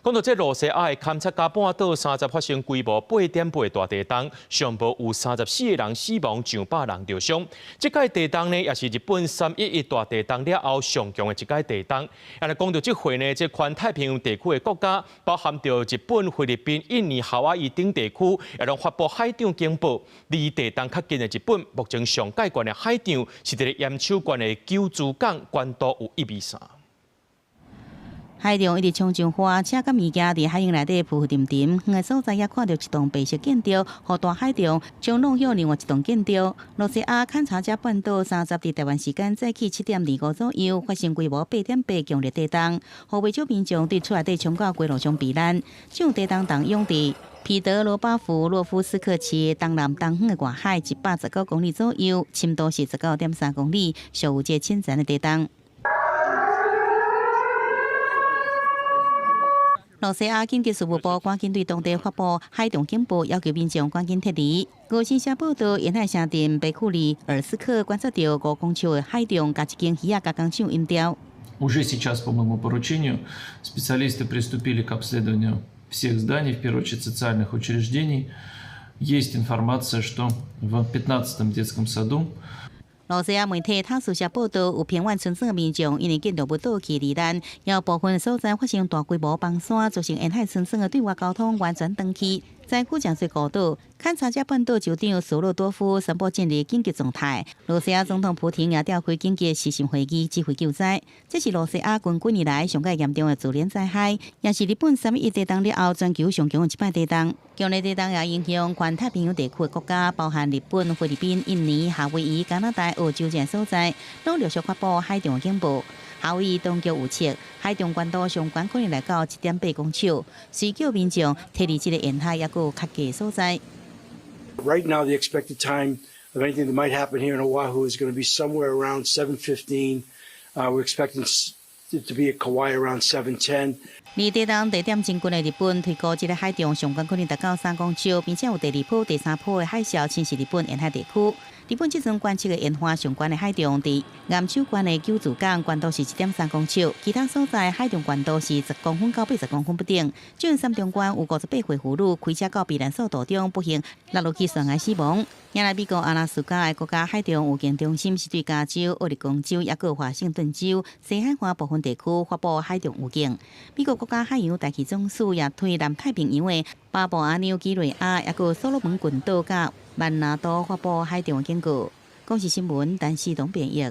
讲到这罗西亚的勘察加半岛30发生规模8.8大地震，上报有34个人死亡，上百人受伤。这届地震呢，也是日本3.11大地震了后上强的一届地震。也来讲到这回呢，这环太平洋地区的国家，包含着日本、菲律宾、印尼、夏威夷等地区，也拢发布海涨警报。离地震较近的日本，目前上界悬的海涨是伫咧岩手县的九州港，关度有1.3米。海中一直冲上花，车甲物件伫海洋内底浮沉沉。远个所在也看到一栋白色建筑，和大海中将弄向另外一栋建筑。罗西亚勘察加半岛30伫台湾时间早起7:25左右发生规模8.8强烈地震，互不少民众伫厝内底冲到街路上避难。这地震当涌伫彼得罗巴夫洛夫斯克市东南东远的外海119公里左右，深度是19.3公里，属有这浅层的地震。罗西亚紧急事务部赶紧对当地发布海动警报，要求民众赶紧撤离。俄新社报道，沿海城镇贝库里尔斯克观测到5公尺的海动，甲一间鱼仔甲工厂淹掉。Уже сейчас, по моему поручению, специалисты приступили к обследованию всех зданий, в первую очередь социальных учреждений. Есть информация, что в 15-м детском саду罗西亚媒体塔斯社报道，有偏远村庄的民众因为建筑物倒去罹难，也有部分所在发生大规模崩山，造成沿海村庄的对外交通完全断去。在古江水孤岛，勘察加半岛州长索洛多夫宣布建立紧急状态。罗西亚总统普廷也召开紧急视讯会议，指挥救灾。这是罗西亚近几年来上界严重的自然灾害，也是日本3.11地震了后全球上强的一摆地震。强烈地震也影响环太平洋地区的国家，包含日本、菲律宾、印尼、夏威夷、加拿大、澳洲等所在，拢陆续发布海动警报。夏威夷当局预测，海中关度上悬可能来到7.8公尺，需叫民众脱离这个沿海也有较低的所在。Right now, the expected time of anything that might happen here in Oahu is going to be somewhere around 7:15. We're expecting it to be at Kauai around 7:10. 离地震地点真近的日本推估，这个海中上悬可能达到3公尺，并且有第2波、第3波的海啸侵袭日本沿海地区。日本即阵观测的烟花上悬的海中，伫岩手县的九州港关度是1.3公尺，其他所在海中关度是10公分到80公分不等。这三中关有58岁妇女开车到避难所途中不幸落入去悬崖死亡。原来美国阿拉斯加的国家海中预警中心是对加州、奥勒冈州、也有华盛顿州西海岸部分地区发布海中预警。美国国家海洋大气总署也对南太平洋的巴布亚纽几内亚、也有所罗门群岛甲曼纳多发布海中警告。公视新闻，陈世东编译。